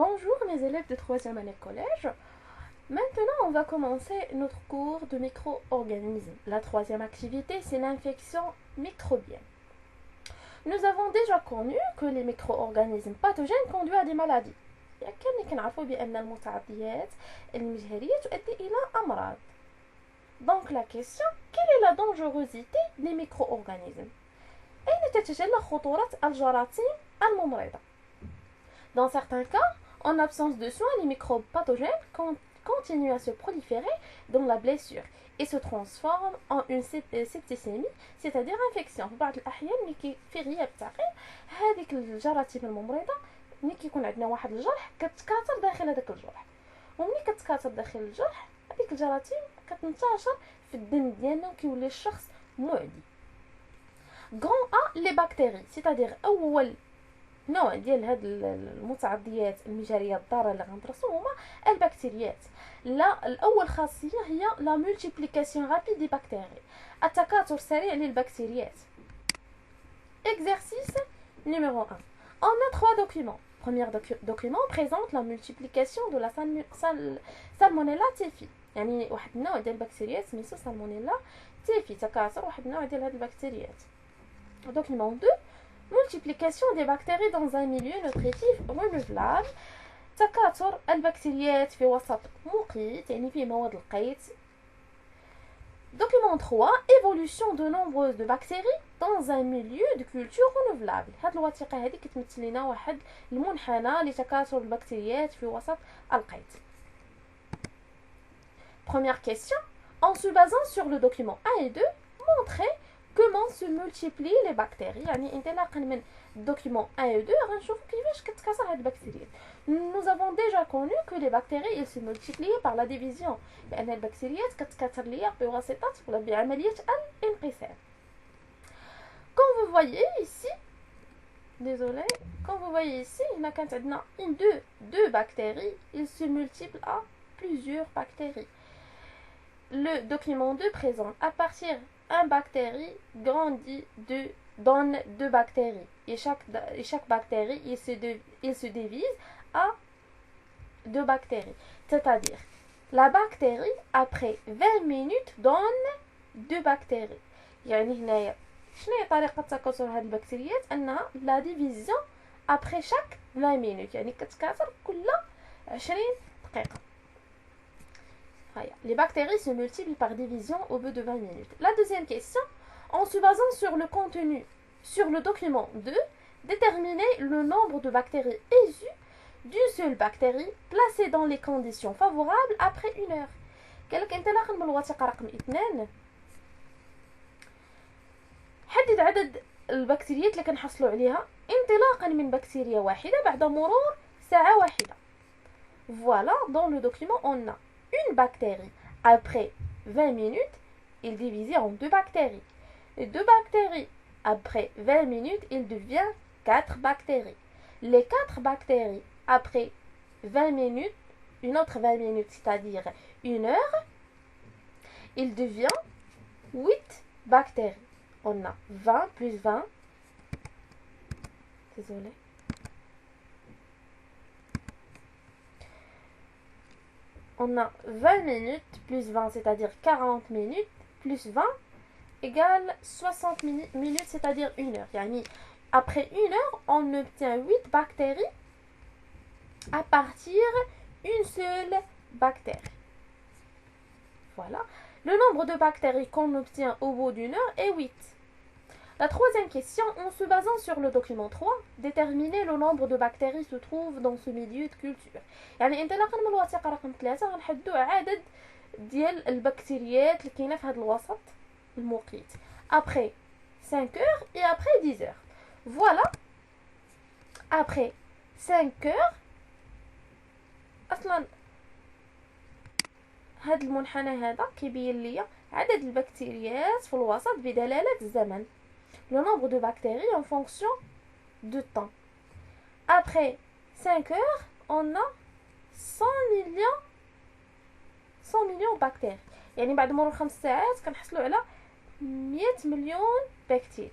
Bonjour mes élèves de 3e année collège. Maintenant, on va commencer notre cours de micro-organismes. La troisième activité, c'est l'infection microbienne. Nous avons déjà connu que les micro-organismes pathogènes conduisent à des maladies. لكن نعرفوا بأن المتعديات المجهرية تؤدي إلى أمراض. Donc la question, quelle est la dangerosité des micro-organismes؟ أين تتجلى خطورة الجراثيم الممرضة؟ Dans certains cas, en absence de soins, les microbes pathogènes continuent à se proliférer dans la blessure et se transforment en une septicémie, c'est-à-dire infection. في بعض الأحيان ملي كيفي غياب التعقيم هذيك الجراثيم الممرضة ملي كيكون عندنا واحد الجرح كتكاثر داخل هذاك الجرح، وملي كتكاثر داخل الجرح هذيك الجراثيم كتنتشر في الدم ديالنا وكيولي الشخص معدي. Grand A, les bactéries, c'est-à-dire أول نوع ديال هاد المتعديات المجهريه الضاره اللي غندرسو هما البكتيريات. لا الاول خاصيه هي لا مولتيبليكاسيون رابيد دي بكتيري، التكاثر السريع للبكتيريات. Exercice numéro 1. On a trois documents. Premier document présente la multiplication de la salmonella typhi. يعني واحد النوع ديال البكتيريات سميتو salmonella typhi، تكاثر واحد النوع ديال هاد البكتيريات. Document 2. Multiplication des bactéries dans un milieu nutritif renouvelable. تكاثر البكتيريات في وسط مقيت يعني فيه مواد القيت. Document 3. Évolution de nombreuses de bactéries dans un milieu de culture renouvelable. هاد الوثيقة هذه كتمثل لنا واحد المنحنى لتكاثر البكتيريات في وسط القيت. Première question. En se basant sur le document 1 et 2, montrez comment se multiplient les bactéries. يعني انطلاقا من document 1 et 2 غنشوفوا كيفاش كتكاثر هاد البكتيريات. Nous avons déjà connu que les bactéries ils se multiplient par la division، لأن البكتيريات كتكاثر ليا بواسطة ولا بعملية الانقسام. Quand vous voyez ici, désolé, quand vous voyez ici, هنا كانت عندنا deux bactéries, ils se multiplient à plusieurs bactéries. Le document 2 présente à partir un bactérie grandit donne deux bactéries et chaque bactérie il se divise à deux bactéries, c'est-à-dire la bactérie après 20 minutes donne deux bactéries. يعني هنايا شنو هي طريقة تكاثر هذه البكتيريات؟ أنها لا ديفيزيون après chaque 20 minutes، يعني كتكاثر كل 20 دقيقة. Les bactéries se multiplient par division au bout de 20 minutes. La deuxième question, en se basant sur le contenu, sur le document 2, déterminer le nombre de bactéries issues d'une seule bactérie placée dans les conditions favorables après 1 heure. قالك انطلاقا من الوثيقة رقم 2 حدد عدد البكتيريات اللي كنحصلوا عليها انطلاقا من بكتيريا واحدة بعد مرور ساعة واحدة. Voilà, dans le document on a une bactérie. Après 20 minutes, il divise en deux bactéries. Et deux bactéries. Après 20 minutes, il devient 4 bactéries. Les 4 bactéries, après 20 minutes, une autre 20 minutes, c'est-à-dire 1 heure, il devient 8 bactéries. On a 20 plus 20. Désolé. On a 20 minutes plus 20, c'est-à-dire 40 minutes, plus 20, égale 60 minutes, c'est-à-dire 1 heure. Yani, après 1 heure, on obtient 8 bactéries à partir d'une seule bactérie. Voilà. Le nombre de bactéries qu'on obtient au bout d'1 heure est 8. La troisième question, en se basant sur le document 3, déterminer le nombre de bactéries se trouve dans ce milieu de culture. يعني انطلاقا من الوثيقة رقم 3 غنحددوا عدد ديال البكتيريات اللي كاينه في هذا الوسط المقيت. Après 5 heures et après 10 heures. Voilà. Après 5 heures اصلا هذا المنحنى هذا كيبين ليا عدد البكتيريات في الوسط بدلالة الزمن. Le nombre de bactéries en fonction de temps. Après 5 heures, on a 100 millions de bactéries. يعني بعد مرور 5 ساعات كنحصلوا على 100 مليون بكتيريا.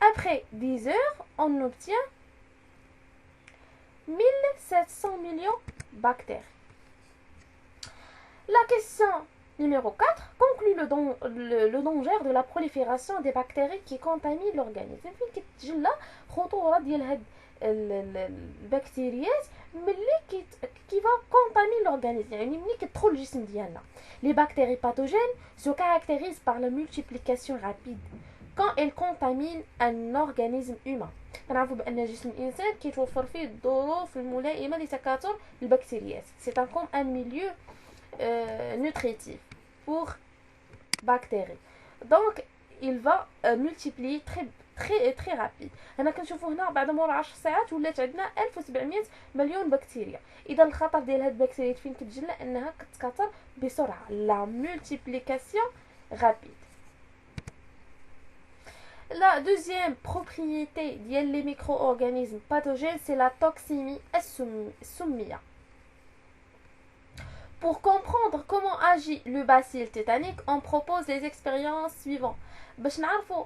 Après 10 heures, on obtient 1700 millions de bactéries. La question numéro 4 conclut le danger de la prolifération des bactéries qui contaminent l'organisme. فين كتجلى خطورة ديال هاد البكتيريات ملي qui va contaminer l'organisme يعني ملي كتدخل الجسم ديالنا. Les bactéries pathogènes se caractérisent par la multiplication rapide quand elles contaminent un organisme humain. كنعرفوا بان جسم الانسان كيتوفر فيه الظروف الملائمه لتكاثر البكتيريات. C'est un milieu nutritif pour bactéries. Donc il va multiplier très rapide. هنا كنشوفوا هنا بعد مور 10 ساعات ولات عندنا 1700 مليون بكتيريا. اذا الخطر ديال هاد البكتيريات فين كتجلى انها كتكاثر بسرعه. La multiplication rapide. La deuxième propriété des micro-organismes pathogènes, c'est la toxémie السمية. Pour comprendre comment agit le bacille tétanique, on propose les expériences suivantes. باش نعرفوا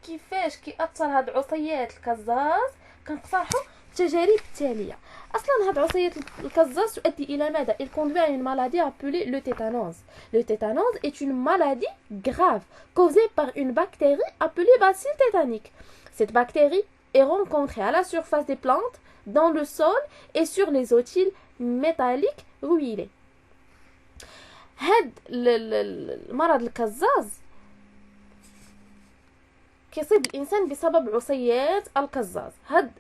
كيفاش كيأثر هاد عصيات الكزاز كنقترحوا التجارب التالية. اصلا هاد عصيات الكزاز تؤدي الى ماذا؟ Il conduit à une maladie appelée le tétanos. Le tétanos est une maladie grave causée par une bactérie appelée bacille tétanique. Cette bactérie est rencontrée à la surface des plantes, dans le sol et sur les outils métalliques ruilés. هاد المرض الكزاز كيصيب الانسان بسبب عصيات الكزاز. هاد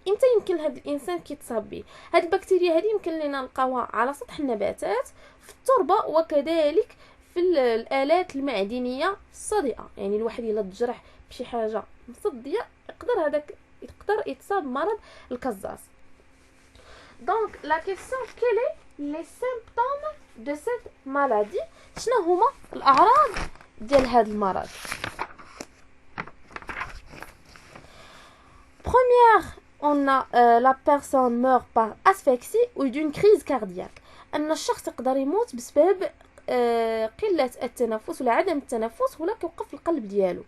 امتى يمكن هاد الانسان كيتصاب به؟ هاد البكتيريا هذه يمكن لنا نلقاوها على سطح النباتات، في التربه، وكذلك في الالات المعدنيه الصدئه. يعني الواحد الا تجرح بشي حاجه مصديه يقدر يتصاب بمرض الكزاز. Donc la question, quels sont les symptômes de cette maladie? شنو هما الاعراض ديال هاد المرض؟ Première, on a la personne meurt par asphyxie ou d'une crise cardiaque. أن الشخص يقدر يموت بسبب قلة التنفس ولا عدم التنفس ولا كيوقف القلب ديالو.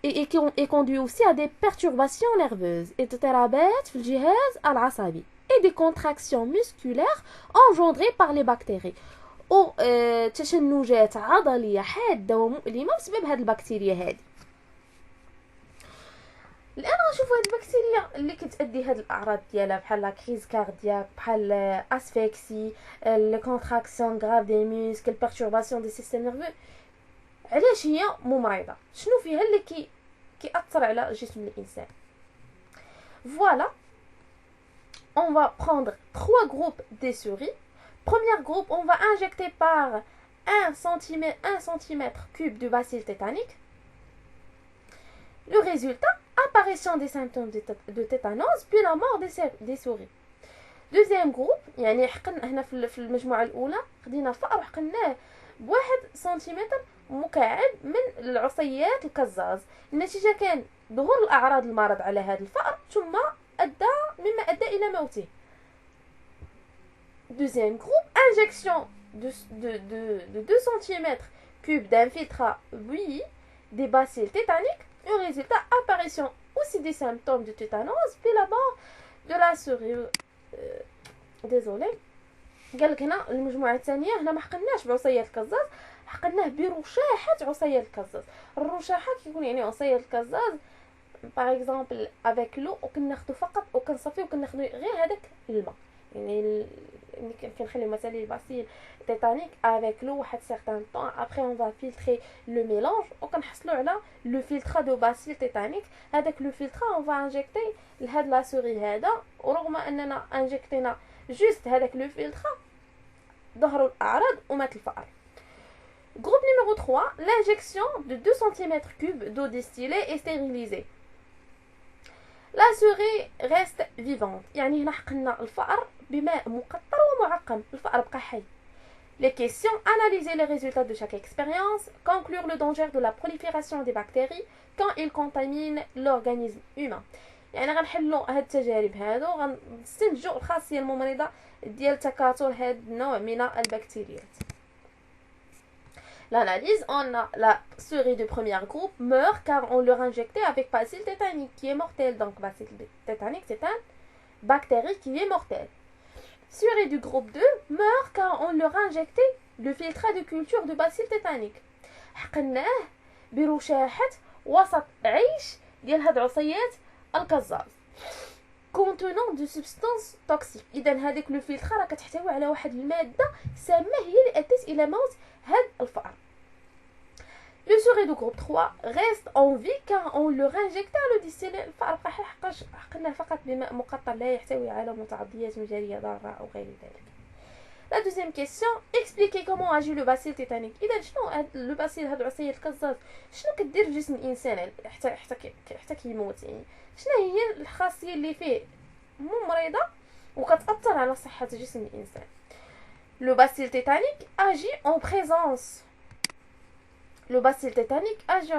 Et conduit aussi à des perturbations nerveuses اضطرابات في الجهاز العصبي et des contractions musculaires engendrées par les bactéries أو تشنجات عضلية حادة ومؤلمة بسبب هاد البكتيريا هادي. الان غنشوفوا هاد البكتيريا اللي كتادي هاد الاعراض ديالها بحال لا كريز كاردياك، بحال اسفيكسي، لي كونتراكسيون غراف دي ميسكل، بيرتورباسيون دي سيستيم نيرفو. علاش هي ممرضه؟ شنو فيها اللي كيأثر على جسم الانسان؟ Voilà, on va prendre 3 groupes des souris. Premier groupe, on va injecter par 1 cm3 de bacille tétanique. Le résultat, apparition des symptômes de tétanos puis la mort des souris. Deuxième groupe, يعني حقن هنا في المجموعة الأولى خدينا فأر وحقناه بواحد سنتيمتر مكعب من العصيات الكزاز. النتيجة كان ظهور الأعراض المرض على هذا الفأر ثم مما أدى إلى موته. Deuxième groupe, injection de 2 cm3 d'infiltrat bouilli des bacilles tétaniques. Le résultat, apparition aussi des symptômes de tétanos puis la mort de la souris. désolé. قال لك هنا المجموعه الثانيه هنا ما حقناش بعصيات الكزاز، حقناه برشاحه عصيات الكزاز. الرشاحه كيكون يعني عصيات الكزاز باغ اكزومبل افيك لو وكناخذو فقط وكنصفيو وكناخذو غير هذاك الماء. يعني كنخليو مثلا الباسيل tétanique avec l'eau واحد certain temps. Après on va filtrer le mélange وكنحصلوا على le filtre de bacille tétanique. هذاك le filtre on va injecter لهاد لا سوري هذا، ورغم اننا انجكتينا جوست هذاك لو filtre ظهروا الاعراض ومات الفأر. Groupe numéro 3, l'injection de 2 cm3 d'eau distillée et stérilisée. La souris reste vivante. يعني هنا حقنا الفأر بماء مقطر ومعقم، الفأر بقى حي. Les questions, analyser les résultats de chaque expérience, conclure le danger de la prolifération des bactéries quand ils contaminent l'organisme humain. يعني غنحلوا هاد التجارب هادو غنستنتجوا الخاصيه الممرضه ديال تكاثر هاد النوع من البكتيريات. L'analyse, on a la souris de premier groupe meurt car on leur injectait avec bacille tétanique qui est mortel. Donc bacille tétanique c'est un bactérie qui est mortelle. Souris du groupe 2 meurent car on leur a injecté le filtrat de culture de bacille tétanique. حقناه برشاحة وسط عيش ديال هاد عصيات القزاز contenant de substances toxiques. اذا هذيك لو فلتر راه كتحتوي على واحد الماده سامه هي اللي ادت الى موت هاد الفأر. Le souris du groupe 3 reste en vie car on leur injecte le distillé. الفأر بقى حقاش حقناه فقط بماء مقطر لا يحتوي على متعديات مجاريه ضاره او غير ذلك. La deuxième question, expliquez comment agit le bacille tétanique. إذا شنو لو باسيل هاد عصية القزاز شنو كدير في جسم الإنسان حتى كيموت يعني شنو هي الخاصية اللي فيه ممرضة وكتأثر على صحة جسم الإنسان. Le bacille tétanique agit en présence. Le bacille tétanique agit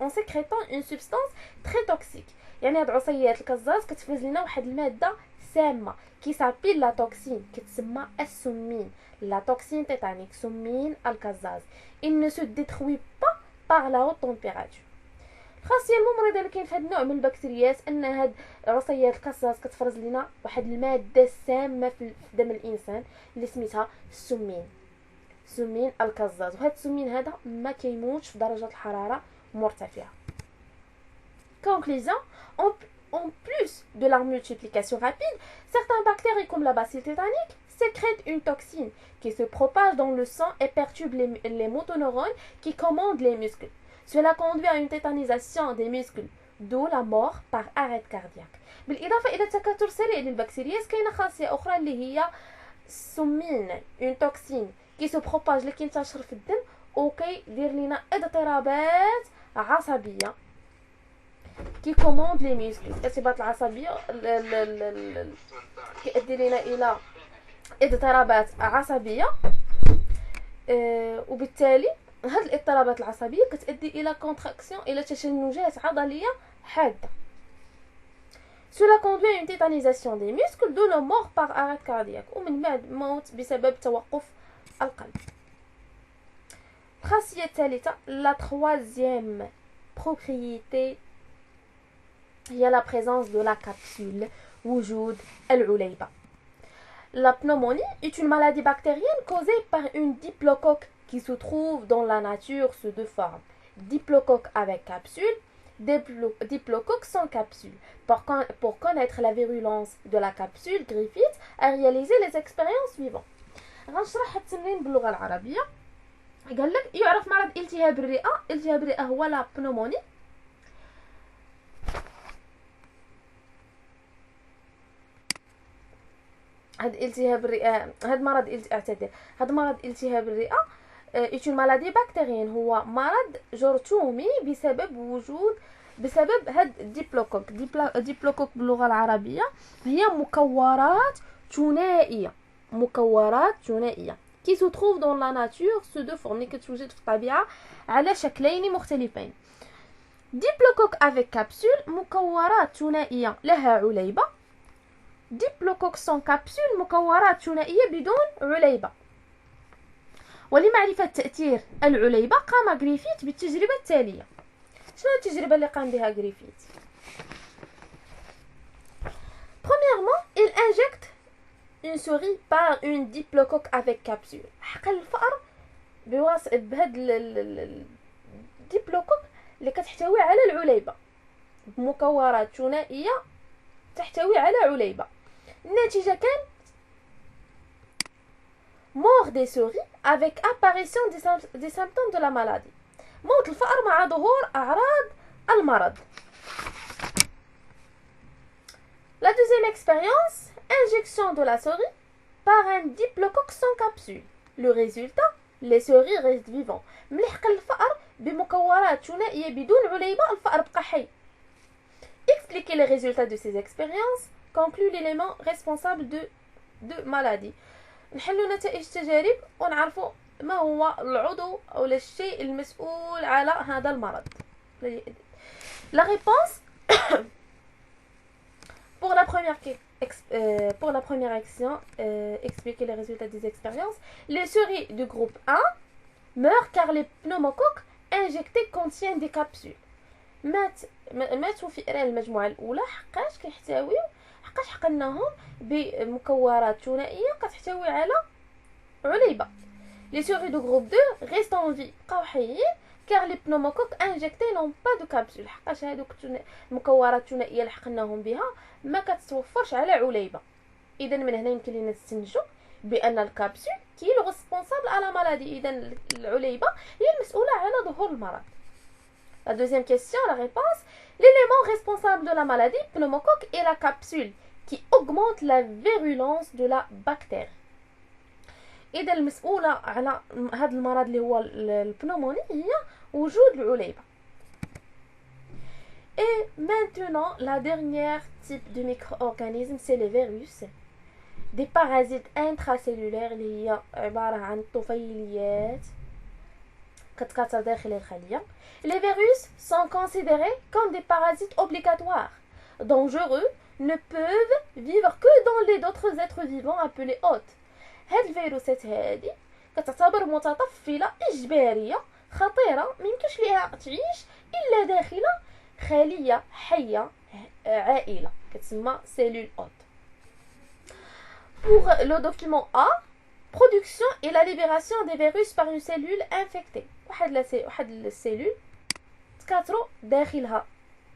en sécrétant une substance très toxique. يعني هاد عصيات القزاز كتفرز لنا واحد المادة سامة qui s'appelle la toxine كتسمى السمين. La toxine tétanique سمين القزاز. Il ne se détruit pas par la haute température. الخاصيه الممرضه اللي كاين في هذا النوع من البكتيريات ان هاد عصيات القزاز كتفرز لنا واحد الماده سامه في دم الانسان اللي سميتها السمين. سمين القزاز. وهذا السمين هذا ما كيموتش في درجه الحراره مرتفعه. Conclusion, en plus de la multiplication rapide, certaines bactéries comme la bacille tétanique sécrètent une toxine qui se propage dans le sang et perturbe les motoneurones qui commandent les muscles. Cela conduit à une tétanisation des muscles, d'où la mort par arrêt cardiaque. بالإضافة إلى التكاثر السريع للبكتيريات كاينة خاصية أخرى اللي هي السمين une toxine qui se propage اللي كينتشر في الدم وكيدير لنا اضطرابات عصبية qui commande les muscles. الارتباط العصبية كيؤدي لنا إلى اضطرابات عصبية وبالتالي هاد الاضطرابات العصبية كتؤدي إلى كونتراكسيون إلى تشنجات عضلية حادة. Cela conduit à une tétanisation des muscles d'où la mort par arrêt cardiaque ومن بعد موت بسبب توقف القلب. الخاصية الثالثة la troisième propriété هي la présence de la capsule وجود العليبة. La pneumonie est une maladie bactérienne causée par une diplocoque qui se trouve dans la nature sous deux formes. Diplocoque avec capsule, diplocoque sans capsule. Pour connaître la virulence de la capsule, Griffith a réalisé les expériences suivantes. غنشرح التمرين باللغة العربية. قال لك يعرف مرض التهاب الرئة. التهاب الرئة هو لا pneumonie. هاد التهاب الرئة هاد مرض التهاب الرئة est une maladie bactérienne. هو مرض جرثومي بسبب هاد الديبلوكوك. ديبلوكوك باللغة العربية هي مكورات ثنائية qui se trouve dans la nature sous deux formes اللي كتوجد في الطبيعة على شكلين مختلفين. ديبلوكوك avec capsule مكورات ثنائية لها عليبة. ديبلوكوك sans capsule مكورات ثنائية بدون عليبة. ولمعرفة تأثير العليبة قام غريفيث بالتجربة التالية. شنو التجربة اللي قام بها غريفيث؟ Premièrement, il injecte une souris par une diplocoque avec capsule. حقن الفأر بهاد الديبلوكوك اللي كتحتوي على العليبة بمكورات ثنائية تحتوي على عليبة. النتيجة كان mort des souris avec apparition des symptômes de la maladie. موت الفأر مع ظهور أعراض المرض. La deuxième expérience, injection de la souris par un diplocoque sans capsule. Le résultat, les souris restent vivants. ملي حقن الفأر بمكورات ثنائية بدون عليبة الفأر بقى حي. Expliquer les résultats de ces expériences conclut l'élément responsable de maladie. نحلو نتائج التجارب ونعرفوا ما هو العضو أو الشيء المسؤول على هذا المرض. La réponse pour la première action, expliquer les résultats des expériences. Les souris du groupe 1 meurent car les pneumocoques injectés contiennent des capsules. ماتوا فئران المجموعة الأولى حقاش لحقاش حقناهم بمكورات ثنائيه كتحتوي على عليبه. Les souris de groupe 2 restent en vie بقاو حيين car les pneumocoques injectés n'ont pas de capsule. حقاش هادوك المكورات الثنائيه اللي حقناهم بها ما كتتوفرش على عليبه. اذا من هنا يمكن لنا نستنتجوا بان الكابسول كي لو ريسبونسابل على مالادي. اذا العليبه هي المسؤوله على ظهور المرض. La deuxième question, la réponse, l'élément responsable de la maladie pneumocoque est la capsule qui augmente la virulence de la bactérie. إذا المسؤولة على هذا المرض اللي هو البنوموني هي وجود العليبة. Et maintenant, la dernière type de micro-organismes, c'est les virus. Des parasites intracellulaires اللي هي عبارة عن طفيليات كتكاثر داخل الخلية. Les virus sont considérés comme des parasites obligatoires, dangereux, ne peuvent vivre que dans les d'autres êtres vivants appelés hôtes. هاد الفيروسات هادي كتعتبر متطفلة إجبارية خطيرة ميمكنش ليها تعيش إلا داخل خلية حية عائلة كتسمى cellule hôte. Pour le document A, production et la libération des virus par une cellule infectée. واحد السيلول تكاثروا داخلها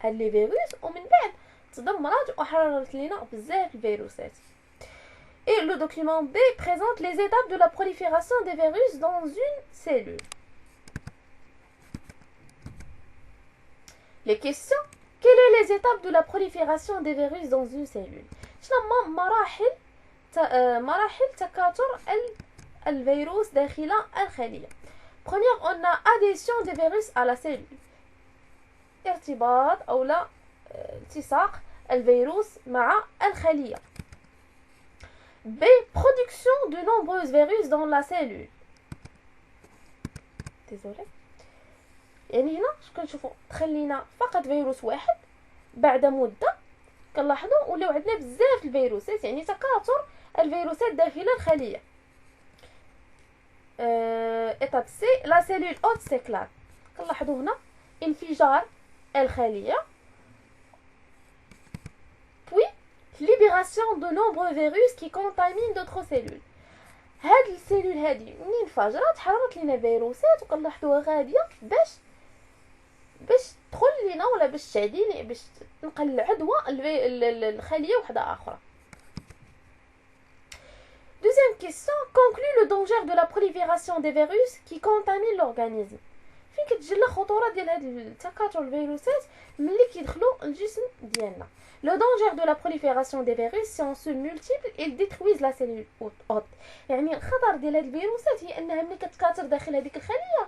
هاد لي فيروس ومن بعد تدمرات وحررت لينا بزاف الفيروسات. Et le document B présente les étapes de la prolifération des virus dans une cellule. Les questions. Quelles sont les étapes de la prolifération des virus dans une cellule? شنو مراحل تكاثر الفيروس داخل الخلية. Première, on a adhésion des virus à la cellule. ارتباط أو لا التصاق الفيروس مع الخلية. B. Production de nombreux virus dans la cellule. Désolé. يعني هنا كنشوفوا تخلينا فقط فيروس واحد بعد مدة كنلاحظوا ولاو عندنا بزاف الفيروسات يعني تكاثر الفيروسات داخل الخلية. إيتاب سي لا سيلول أوت سيكلات كنلاحظوا هنا انفجار الخلية. Puis libération de nombreux virus qui contaminent d'autres cellules. هاد السيلول هادي منين انفجرت حررت لينا فيروسات وكنلاحظوها غاديه باش تدخل لينا ولا باش تعدي باش تنقل العدوى الخليه وحده اخرى. Deuxième question, conclut le danger de la prolifération des virus qui contaminent l'organisme. فين كتجلى خطوره ديال هاد تكاثر الفيروسات ملي كيدخلوا الجسم ديالنا. Le danger de la prolifération des virus, si on se multiplie, ils détruisent la cellule hôte. يعني الخطر ديال هاد الفيروسات هي انها ملي كتكاثر داخل هذيك الخليه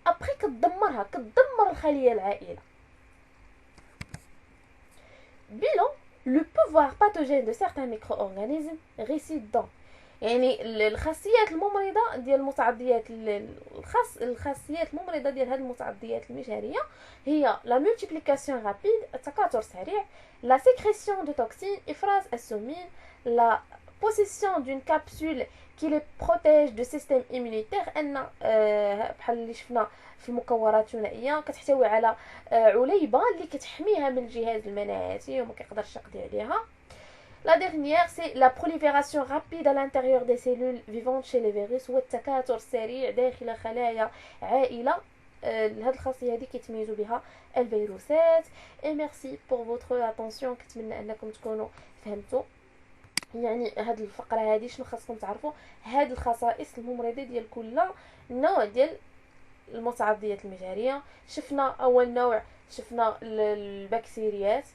ابخي كتدمر الخليه العائله. Bilan, le pouvoir pathogène de certains micro-organismes réside dans يعني الخاصيات الممرضه ديال المتعديات الخاصيات الممرضه ديال هذه المتعديات المجهريه هي لا مولتيبليكاسيون رابيد التكاثر سريع، لا sécrétion de toxines افراز السمين، لا possession d'une capsule qui les protège du système immunitaire ان بحال اللي شفنا في المكورات الثنائيه كتحتوي على عليبه اللي كتحميها من الجهاز المناعي وما كيقدرش يقضي عليها. La dernière, c'est la prolifération rapide à l'intérieur des cellules vivantes chez les virus والتكاثر السريع داخل خلايا عائلة. هاد الخاصية هذه كيتميزوا بها الفيروسات. Et merci pour votre attention. كنتمنى انكم تكونوا فهمتوا يعني هاد الفقرة هذه شنو خاصكم تعرفوا هاد الخصائص الممرضة ديال كل نوع ديال المتعديات المجهرية. شفنا اول نوع شفنا البكتيريات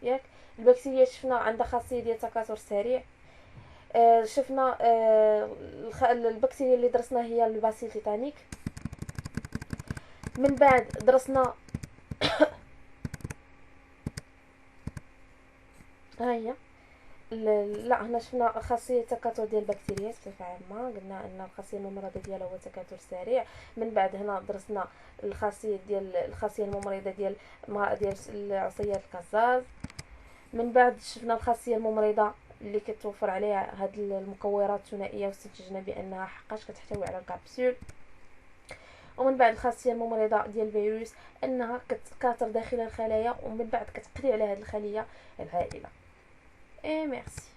ياك البكتيريا شفنا عندها خاصيه ديال التكاثر السريع. شفنا البكتيريا اللي درسنا هي الباسيل تيتانيك. من بعد درسنا هي لا هنا شفنا خاصيه التكاثر ديال البكتيريات بصفه عامه قلنا ان الخاصيه الممرضه ديالها هو التكاثر السريع. من بعد هنا درسنا الخاصيه الممرضه ديال العصيات الكازاز. من بعد شفنا الخاصيه الممرضه اللي كتوفر عليها هاد المكورات الثنائيه واستنتجنا بانها حقاش كتحتوي على الكابسول. ومن بعد الخاصيه الممرضه ديال الفيروس انها كتكاثر داخل الخلايا ومن بعد كتقضي على هاد الخليه العائله. et merci.